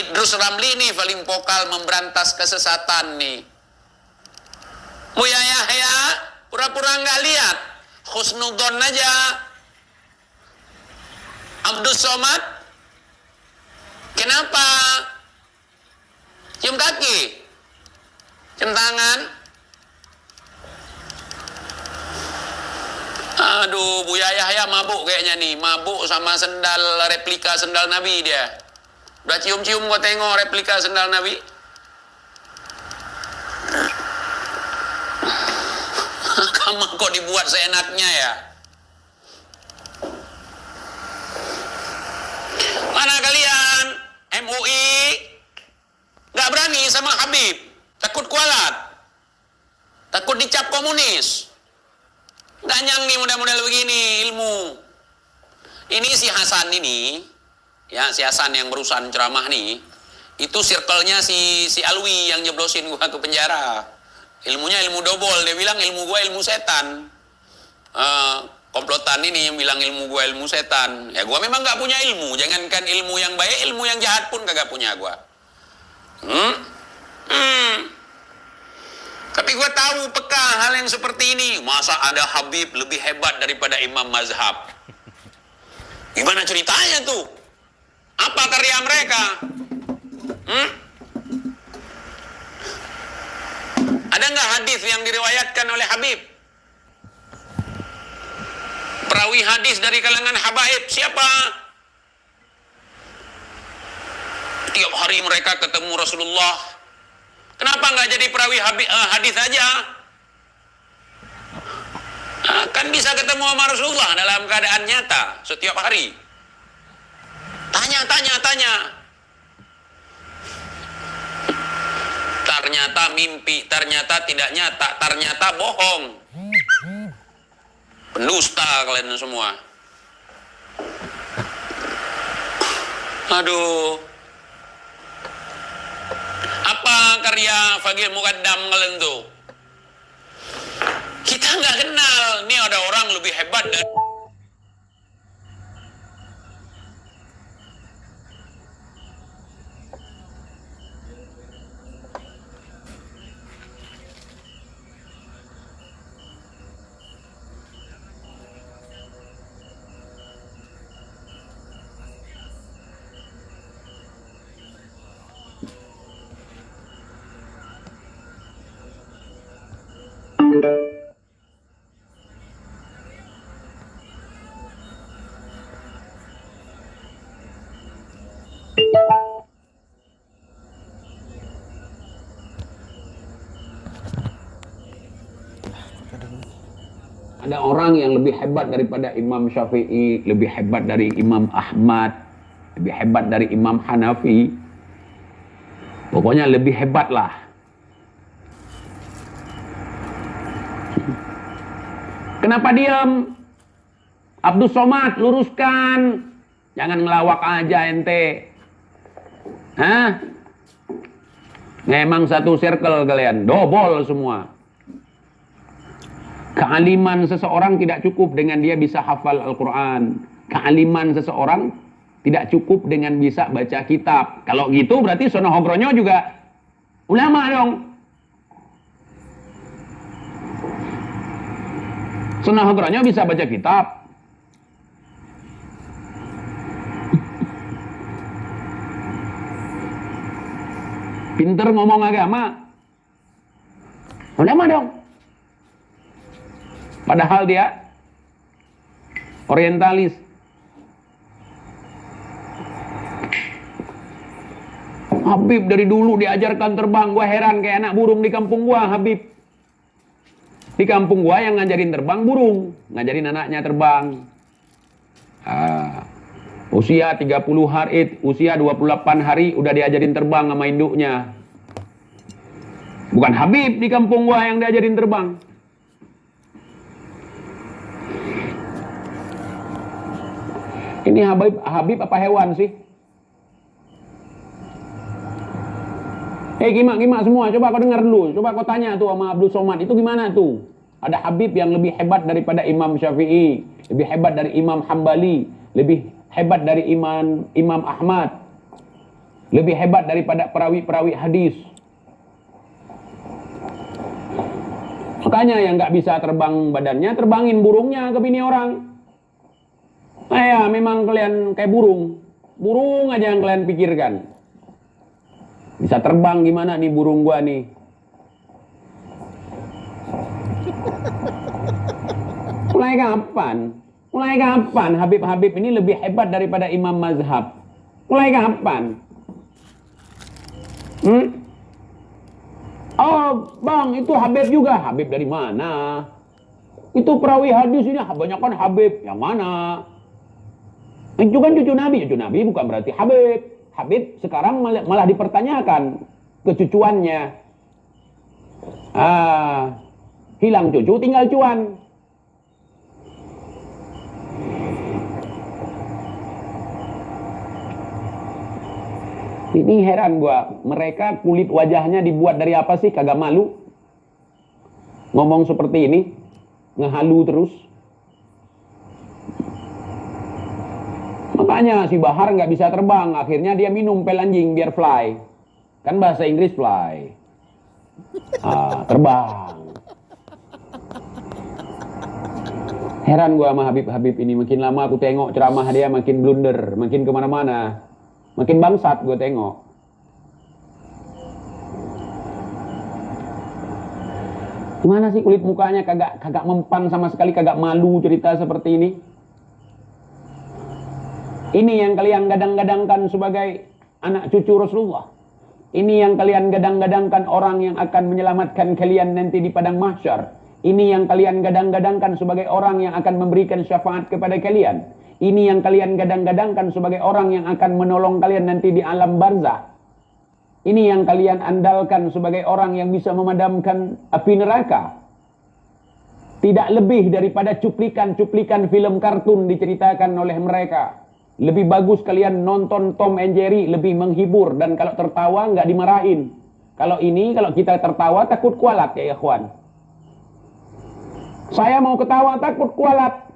Idrus Ramli nih paling vokal memberantas kesesatan nih. Buya Yahya pura-pura nggak lihat, husnudon aja. Abdus Somad, kenapa? Cium kaki, cium tangan. Aduh, Buya Yahya mabuk kayaknya nih, mabuk sama sendal, replika sendal Nabi dia. Udah cium-cium gua tengok replika sendal Nabi. Kamu kok dibuat seenaknya ya? Mana kalian? MUI nggak berani sama Habib, takut kualat, takut dicap komunis. Nggak nyang nih model-model begini ilmu. Ini si Hasan ini, ya si Hasan yang berusaha ceramah nih, itu circle-nya si Alwi yang jeblosin gua ke penjara. Ilmunya ilmu dobol, dia bilang ilmu gua ilmu setan. Komplotan ini yang bilang ilmu gua ilmu setan. Ya gua memang nggak punya ilmu, jangankan ilmu yang baik, ilmu yang jahat pun kagak punya gua. Tapi gue tahu peka hal yang seperti ini. Masa ada Habib lebih hebat daripada imam mazhab? Gimana ceritanya tuh? Apa karya mereka? Ada nggak hadis yang diriwayatkan oleh Habib? Perawi hadis dari kalangan habaib siapa? Tiap hari mereka ketemu Rasulullah. Kenapa nggak jadi perawi hadis aja? Kan bisa ketemu sama Rasulullah dalam keadaan nyata setiap hari. Tanya. Ternyata mimpi, ternyata tidak nyata, ternyata bohong. Pendusta kalian semua. Aduh. Apa karya Fagil Muqaddam kalian tuh? Kita nggak kenal. Ini ada orang lebih hebat dari... Ada orang yang lebih hebat daripada Imam Syafi'i, lebih hebat dari Imam Ahmad, lebih hebat dari Imam Hanafi. Pokoknya lebih hebat lah. Kenapa diam? Abdus Somad, luruskan. Jangan ngelawak aja ente. Hah? Memang satu circle kalian, dobol semua. Kealiman seseorang tidak cukup dengan dia bisa hafal Al-Quran. Kealiman seseorang tidak cukup dengan bisa baca kitab. Kalau gitu berarti Sono Hogronyo juga ulama dong. Sono Hogronyo bisa baca kitab. Pinter ngomong agama. Ulama dong. Padahal dia orientalis. Habib dari dulu diajarkan terbang. Gua heran kayak anak burung di kampung gua, Habib. Di kampung gua yang ngajarin terbang burung, ngajarin anaknya terbang. Usia 30 hari, usia 28 hari udah diajarin terbang sama induknya. Bukan Habib di kampung gua yang diajarin terbang. Ini Habib apa hewan sih? Gimak semua, coba kau dengar dulu. Coba kau tanya tuh sama Abdul Somad, itu gimana tuh? Ada Habib yang lebih hebat daripada Imam Syafi'i, lebih hebat dari Imam Hambali, lebih hebat dari Imam Ahmad. Lebih hebat daripada perawi-perawi hadis. Makanya yang nggak bisa terbang badannya, terbangin burungnya ke bini orang. Ya, memang kalian kayak burung. Burung aja yang kalian pikirkan. Bisa terbang gimana nih burung gua nih? Mulai kapan? Mulai kapan Habib-Habib ini lebih hebat daripada imam mazhab? Mulai kapan? Oh bang, itu Habib juga. Habib dari mana? Itu perawi hadis ini kebanyakan Habib. Yang mana? Itu kan cucu Nabi. Cucu Nabi bukan berarti Habib. Habib sekarang malah dipertanyakan kecucuannya. Hilang cucu tinggal cuan. Ini heran gua, mereka kulit wajahnya dibuat dari apa sih? Kagak malu ngomong seperti ini, ngehalu terus. Makanya si Bahar nggak bisa terbang, akhirnya dia minum pel anjing biar fly. Kan bahasa Inggris fly. Terbang. Heran gua sama Habib-Habib ini, makin lama aku tengok ceramah dia makin blunder, makin kemana-mana. Makin bangsat gue tengok. Gimana sih kulit mukanya kagak mempan sama sekali, kagak malu cerita seperti ini. Ini yang kalian gadang-gadangkan sebagai anak cucu Rasulullah. Ini yang kalian gadang-gadangkan orang yang akan menyelamatkan kalian nanti di padang mahsyar. Ini yang kalian gadang-gadangkan sebagai orang yang akan memberikan syafaat kepada kalian. Ini yang kalian gadang-gadangkan sebagai orang yang akan menolong kalian nanti di alam barzah. Ini yang kalian andalkan sebagai orang yang bisa memadamkan api neraka. Tidak lebih daripada cuplikan-cuplikan film kartun diceritakan oleh mereka. Lebih bagus kalian nonton Tom and Jerry, lebih menghibur. Dan kalau tertawa nggak dimarahin. Kalau kita tertawa takut kualat ya ikhwan. Saya mau ketawa takut kualat.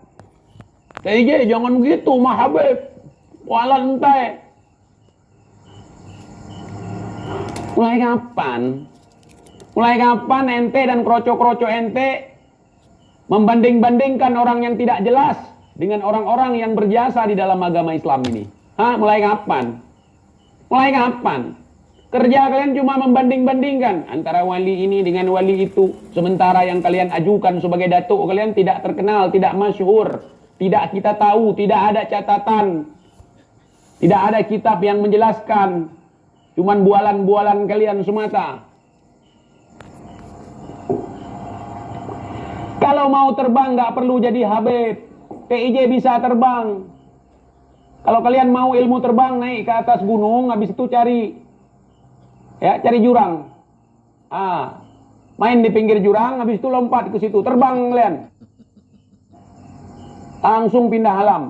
Jangan gitu mah Habib. Kualat entai. Mulai kapan? Mulai kapan ente dan kroco-kroco ente membanding-bandingkan orang yang tidak jelas dengan orang-orang yang berjasa di dalam agama Islam ini? Mulai kapan? Mulai kapan? Kerja kalian cuma membanding-bandingkan antara wali ini dengan wali itu. Sementara yang kalian ajukan sebagai datuk kalian tidak terkenal, tidak masyhur. Tidak kita tahu, tidak ada catatan. Tidak ada kitab yang menjelaskan. Cuman bualan-bualan kalian semata. Kalau mau terbang nggak perlu jadi Habib. TIJ bisa terbang. Kalau kalian mau ilmu terbang, naik ke atas gunung, habis itu cari jurang. Main di pinggir jurang, habis itu lompat ke situ, terbang kalian. Langsung pindah alam.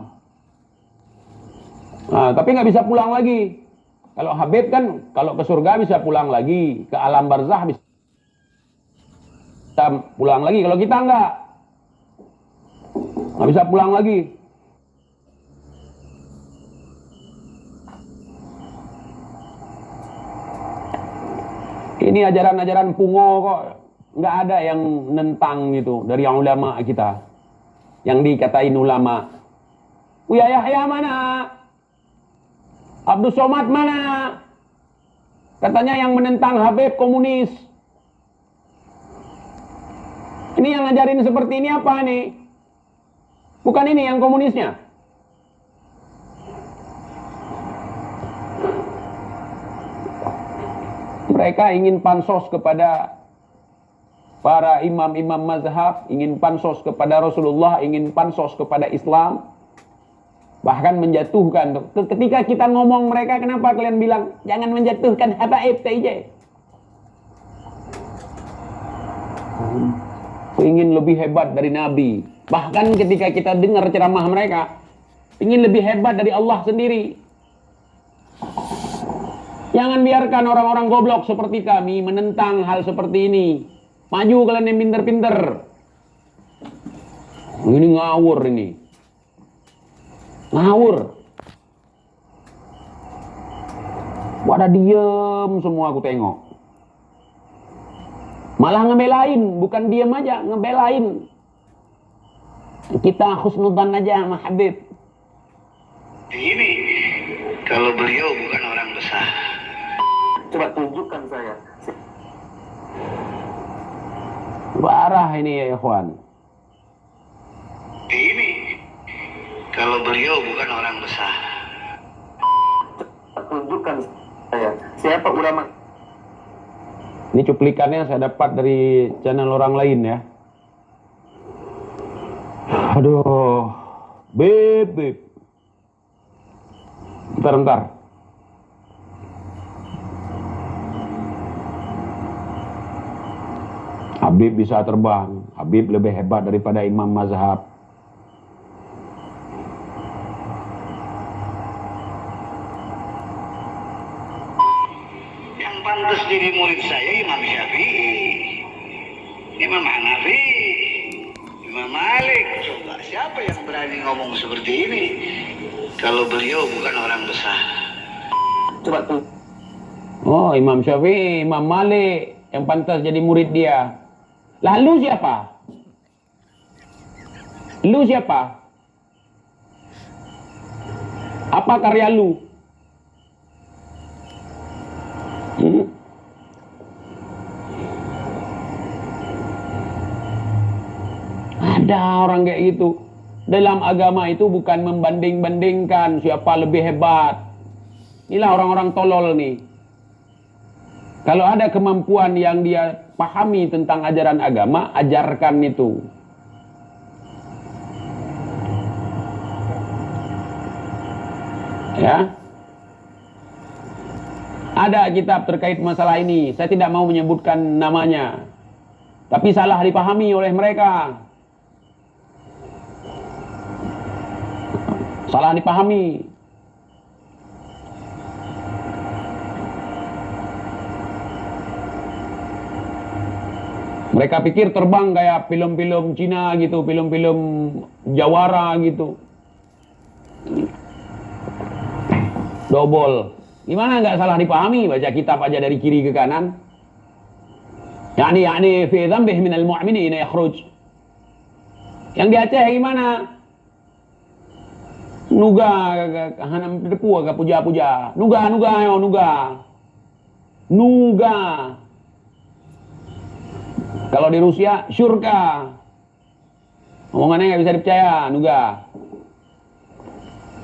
Tapi nggak bisa pulang lagi. Kalau Habib kan, kalau ke surga bisa pulang lagi, ke alam barzah bisa pulang lagi. Kalau kita nggak bisa pulang lagi. Ini ajaran-ajaran pungo kok, nggak ada yang nentang gitu dari ulama kita. Yang dikatain ulama. Buya Yahya mana? Abdus Somad mana? Katanya yang menentang Habib komunis. Ini yang ngajarin seperti ini apa nih? Bukan ini yang komunisnya. Mereka ingin pansos kepada para imam-imam mazhab, ingin pansos kepada Rasulullah, ingin pansos kepada Islam. Bahkan menjatuhkan. Ketika kita ngomong mereka, kenapa kalian bilang jangan menjatuhkan habaib TIJ? Ingin lebih hebat dari Nabi. Bahkan ketika kita dengar ceramah mereka, ingin lebih hebat dari Allah sendiri. Jangan biarkan orang-orang goblok seperti kami menentang hal seperti ini. Maju kalian yang pinter-pinter. Ini ngawur ini. Ngawur. Pada diem semua aku tengok. Malah ngebelain, bukan diem aja, ngebelain. Kita husnudzan aja sama Habib. Ini kalau beliau bukan orang besar. Coba tunjukkan saya. Parah ini ya ikhwan. Ini kalau beliau bukan orang besar. Tunjukkan saya. Siapa ulama? Ini cuplikannya saya dapat dari channel orang lain ya. Aduh, Beb. Bentar. Habib bisa terbang. Habib lebih hebat daripada imam mazhab. Yang pantas jadi murid saya Imam Syafi'i, Imam Hanafi, Imam Malik. Coba siapa yang berani ngomong seperti ini kalau beliau bukan orang besar? Coba tuh. Oh, Imam Syafi'i, Imam Malik yang pantas jadi murid dia. Lalu siapa? Lu siapa? Apa karya lu? Ada orang kayak gitu. Dalam agama itu bukan membanding-bandingkan siapa lebih hebat. Inilah orang-orang tolol nih. Kalau ada kemampuan yang dia pahami tentang ajaran agama, ajarkan itu. Ya. Ada kitab terkait masalah ini. Saya tidak mau menyebutkan namanya. Tapi salah dipahami oleh mereka. Salah dipahami. Mereka pikir terbang kayak film-film Cina gitu, film-film Jawara gitu. Dobol. Gimana nggak salah dipahami? Baca kitab aja dari kiri ke kanan. Yani fi dzambih minal mu'minina yakhruj. Yang di Aceh gimana? Nuga hanam depu agak puja-puja. Nuga. Kalau di Rusia, syurga. Omongannya nggak bisa dipercaya, nuga.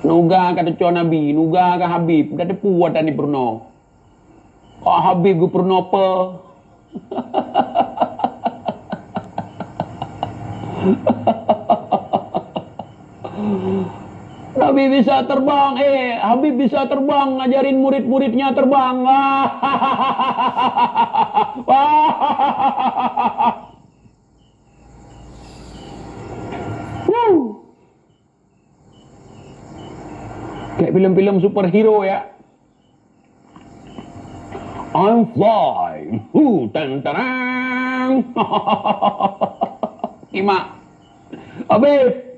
Nuga kata Cua Nabi, nuga ke Habib. Udah depu ada di Purno. Oh Habib gue Purno apa? Nabi bisa terbang, Habib bisa terbang, ngajarin murid-muridnya terbang. Kayak film-film superhero ya. I'm flying. Tantarang. Ima. Habib.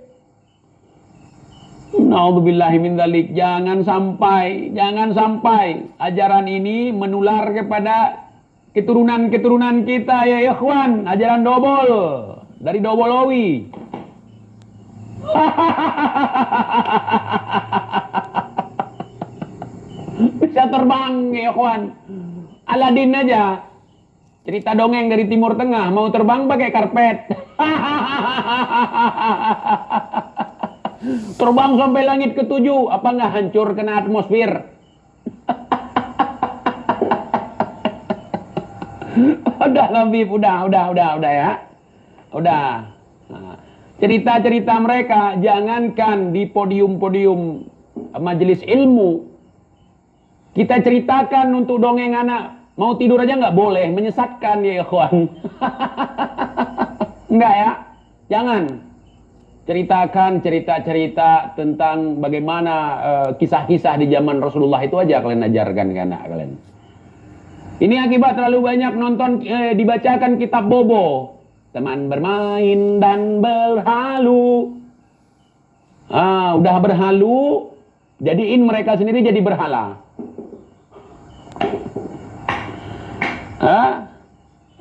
Naudzubillahi min dzalik. Jangan sampai ajaran ini menular kepada keturunan-keturunan kita ya ikhwan. Ajaran dobol dari Dobolowi. Bisa terbang ya ikhwan. Aladin aja. Cerita dongeng dari Timur Tengah, mau terbang pakai karpet. Terbang sampai langit ketujuh, apa nggak hancur kena atmosfer? Udah Labib, udah ya. Udah. Nah, cerita-cerita mereka jangankan di podium-podium majelis ilmu. Kita ceritakan untuk dongeng anak. Mau tidur aja nggak boleh, menyesatkan ya ikhwan. Enggak ya? Jangan. Ceritakan cerita-cerita tentang bagaimana kisah-kisah di zaman Rasulullah itu aja kalian ajarkan ke anak kalian. Ini akibat terlalu banyak nonton dibacakan kitab bobo. Teman bermain dan berhalu. Udah berhalu, jadiin mereka sendiri jadi berhala.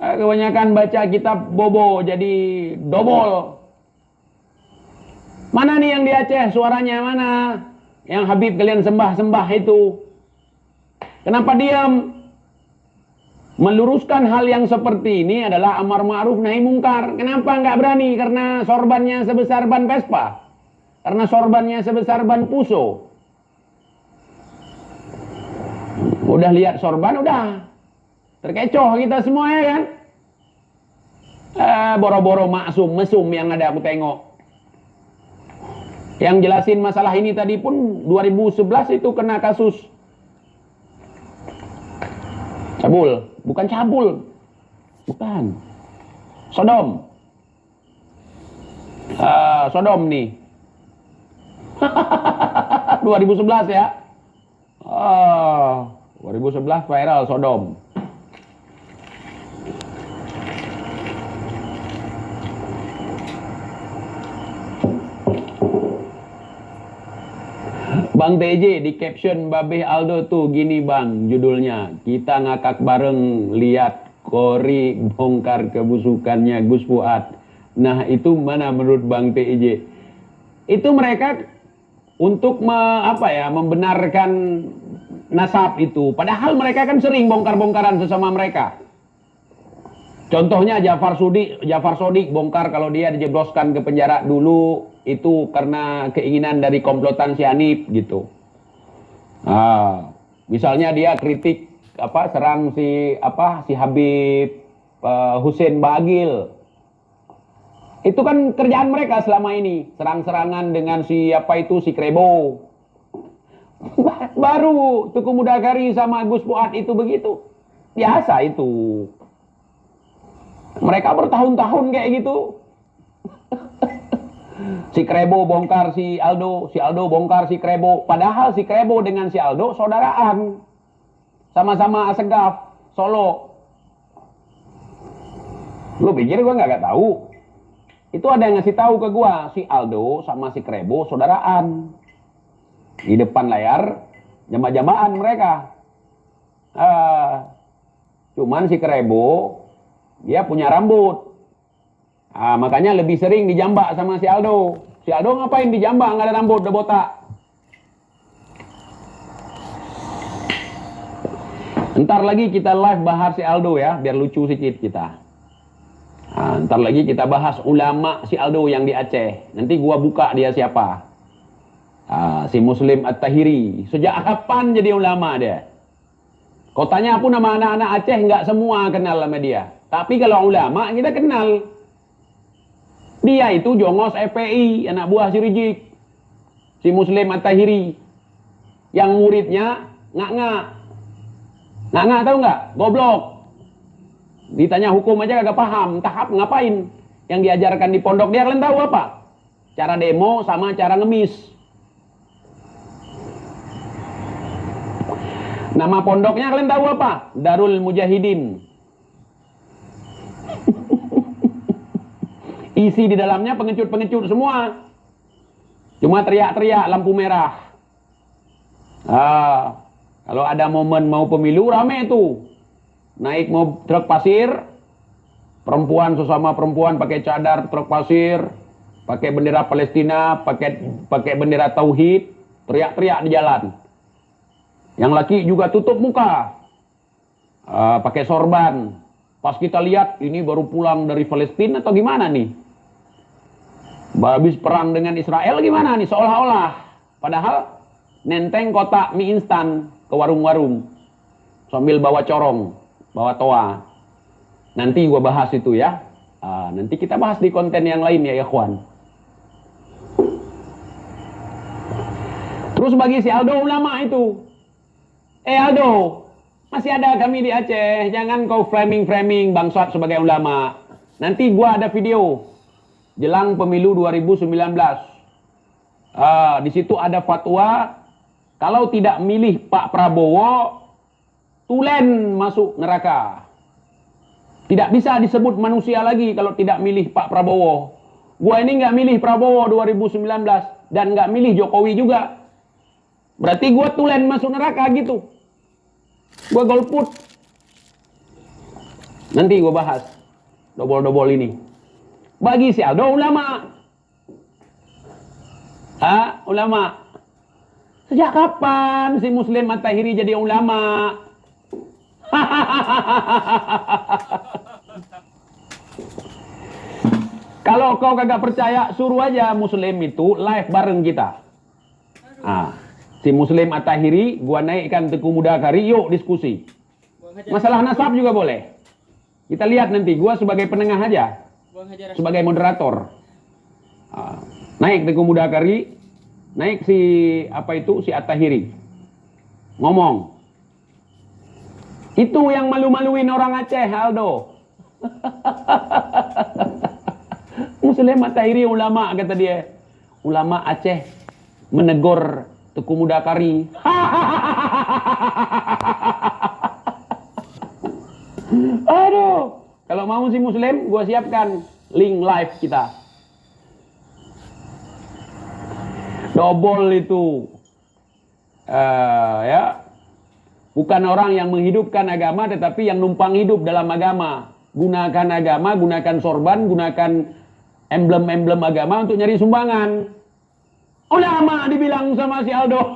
Kebanyakan baca kitab bobo jadi dobol. Mana nih yang di Aceh suaranya mana? Yang Habib kalian sembah-sembah itu. Kenapa diam? Meluruskan hal yang seperti ini adalah amar ma'ruf nahi mungkar. Kenapa nggak berani? Karena sorbannya sebesar ban Vespa. Karena sorbannya sebesar ban Puso. Udah lihat sorban, udah terkecoh kita semua ya kan. Boro-boro maksum, mesum yang ada aku tengok. Yang jelasin masalah ini tadi pun 2011 itu kena kasus cabul. Bukan cabul. Bukan. Sodom. Sodom nih. 2011 ya. 2011 viral Sodom. Bang TJ di caption Babeh Aldo tuh gini bang judulnya, kita ngakak bareng lihat Kori bongkar kebusukannya Gus Fuad. Nah itu mana menurut Bang TJ? Itu mereka untuk membenarkan nasab itu, padahal mereka kan sering bongkar-bongkaran sesama mereka. Contohnya Jafar Sodik bongkar kalau dia dijebloskan ke penjara dulu itu karena keinginan dari komplotan si Hanif gitu. Misalnya dia kritik serang si Habib Hussein Bagil. Itu kan kerjaan mereka selama ini, serang-serangan dengan si Krebo. Baru Tuku Mudagari sama Gus Fuad itu begitu. Biasa itu. Mereka bertahun-tahun kayak gitu. Si Krebo bongkar si Aldo bongkar si Krebo. Padahal si Krebo dengan si Aldo saudaraan. Sama-sama Asegaf, Solo. Lu pikir gua nggak tahu? Itu ada yang ngasih tahu ke gua, si Aldo sama si Krebo saudaraan. Di depan layar, jama-jamaan mereka. Cuman si Krebo, dia punya rambut. Makanya lebih sering dijambak sama si Aldo. Si Aldo ngapain dijambak, nggak ada rambut, udah botak. Ntar lagi kita live bahas si Aldo ya, biar lucu sedikit kita. Ntar lagi kita bahas ulama si Aldo yang di Aceh. Nanti gua buka dia siapa. Si Muslim At-Tahiri. Sejak kapan jadi ulama dia? Kau tanya pun nama anak-anak Aceh nggak semua kenal sama dia. Tapi kalau ulama kita kenal. Dia itu jongos FPI, anak buah si Rizik. Si Muslim At-Tahiri. Yang muridnya ngak-ngak. Ngak-ngak tahu nggak? Goblok. Ditanya hukum aja kagak paham. Tahap ngapain? Yang diajarkan di pondok dia kalian tahu apa? Cara demo sama cara ngemis. Nama pondoknya kalian tahu apa? Darul Mujahidin. Isi di dalamnya pengecut-pengecut semua. Cuma teriak-teriak lampu merah. Kalau ada momen mau pemilu rame tuh. Naik mau truk pasir, perempuan sesama perempuan pakai cadar truk pasir, pakai bendera Palestina, pakai bendera tauhid, teriak-teriak di jalan. Yang laki juga tutup muka, pakai sorban. Pas kita lihat ini baru pulang dari Palestina atau gimana nih? Habis perang dengan Israel gimana nih? Seolah-olah. Padahal nenteng kotak mie instan ke warung-warung sambil bawa corong, bawa toa. Nanti gua bahas itu ya. Nanti kita bahas di konten yang lain ya ikhwan. Terus bagi si Aldo ulama itu. Aldo, masih ada kami di Aceh. Jangan kau framing bangsat sebagai ulama. Nanti gua ada video jelang pemilu 2019. Di situ ada fatwa kalau tidak milih Pak Prabowo tulen masuk neraka. Tidak bisa disebut manusia lagi kalau tidak milih Pak Prabowo. Gua ini nggak milih Prabowo 2019 dan nggak milih Jokowi juga. Berarti gua tulen masuk neraka gitu. Gua golput. Nanti gua bahas dobol-dobol ini. Bagi si Aldo ulama. Ulama. Sejak kapan si Muslim At-Tahiri jadi ulama? Kalau kau kagak percaya, suruh aja Muslim itu live bareng kita. Si Muslim At-Tahiri, gua naikkan Teguh Mudakari, yuk diskusi. Masalah nasab juga boleh. Kita lihat nanti, gua sebagai penengah aja. Sebagai moderator. Naik Teguh Mudakari, naik si si At-Tahiri. Ngomong. Itu yang malu-maluin orang Aceh, Aldo. Muslim At-Tahiri ulama, kata dia. Ulama Aceh menegur Teguh Mudakari. Aduh. Kalau mau si Muslim, gua siapkan link live kita. Dobol itu. Bukan orang yang menghidupkan agama, tetapi yang numpang hidup dalam agama. Gunakan agama, gunakan sorban, gunakan emblem-emblem agama untuk nyari sumbangan. Ulama dibilang sama si Aldo.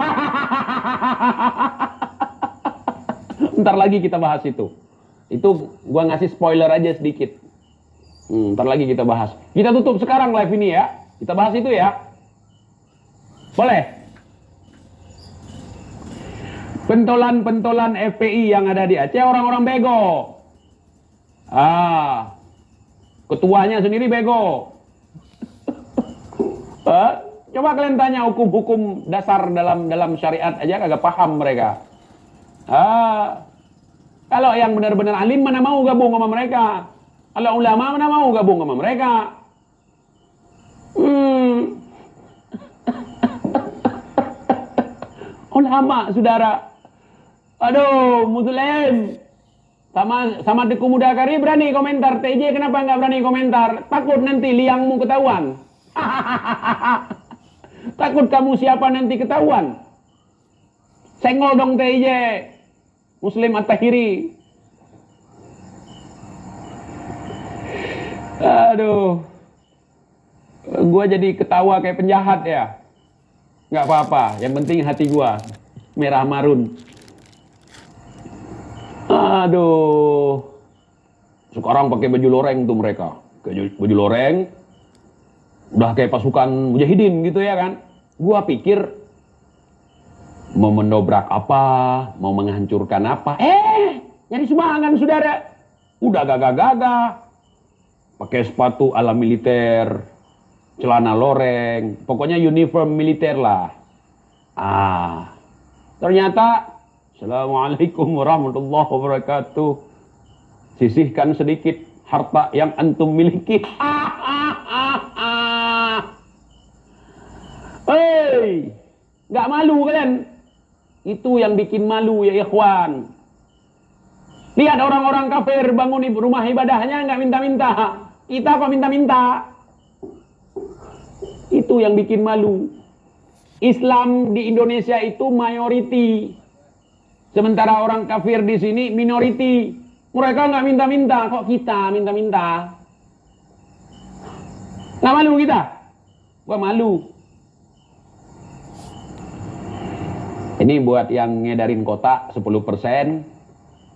Ntar lagi kita bahas itu. Itu gua ngasih spoiler aja sedikit. Ntar lagi kita bahas. Kita tutup sekarang live ini ya. Kita bahas itu ya. Boleh? Pentolan-pentolan FPI yang ada di Aceh orang-orang bego. Ketuanya sendiri bego. Coba kalian tanya hukum-hukum dasar dalam syariat aja kagak paham mereka. Kalau yang benar-benar alim mana mau gabung sama mereka. Kalau ulama mana mau gabung sama mereka. Ulama, saudara. Aduh, Muslim. Sama Teguh Mudakari berani komentar. TJ kenapa nggak berani komentar? Takut nanti liangmu ketahuan. Takut kamu siapa nanti ketahuan. Senggol dong TJ. Muslim At-Tahiri. Aduh. Gua jadi ketawa kayak penjahat ya. Nggak apa-apa. Yang penting hati gua merah marun. Aduh. Sekarang pakai baju loreng tuh mereka. Kayak baju loreng. Udah kayak pasukan mujahidin gitu ya kan. Gua pikir mau mendobrak apa, mau menghancurkan apa. Nyari sumbangan saudara. Udah gagah-gagah. Pakai sepatu ala militer, celana loreng, pokoknya uniform militer lah. Ternyata Assalamualaikum warahmatullahi wabarakatuh. Sisihkan sedikit harta yang antum miliki. Nggak malu kalian? Itu yang bikin malu ya ikhwan. Lihat orang-orang kafir bangun rumah ibadahnya nggak minta-minta. Kita kok minta-minta. Itu yang bikin malu. Islam di Indonesia itu mayoriti. Sementara orang kafir di sini minoriti. Mereka nggak minta-minta, kok kita minta-minta. Nggak malu kita? Gua malu. Ini buat yang ngedarin kotak 10%.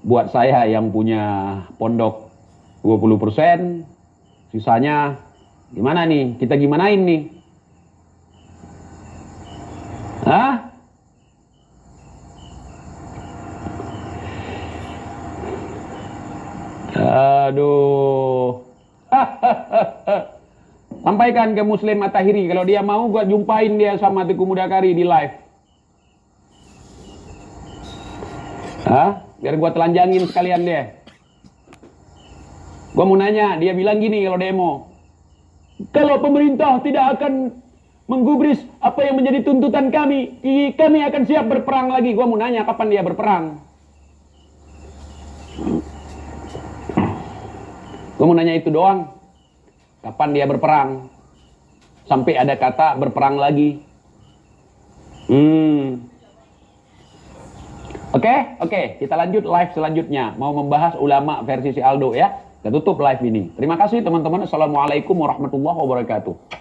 Buat saya yang punya pondok 20%. Sisanya gimana nih? Kita gimanain nih? Aduh. Sampaikan ke Muslim At-Tahiri. Kalau dia mau, gua jumpain dia sama Teguh Mudakari di live. Biar gua telanjangin sekalian dia. Gua mau nanya, dia bilang gini kalau demo. Kalau pemerintah tidak akan menggubris apa yang menjadi tuntutan kami, kami akan siap berperang lagi. Gua mau nanya kapan dia berperang. Gua mau nanya itu doang. Kapan dia berperang? Sampai ada kata berperang lagi. Oke, kita lanjut live selanjutnya. Mau membahas ulama versi si Aldo ya. Kita tutup live ini. Terima kasih teman-teman. Assalamualaikum warahmatullahi wabarakatuh.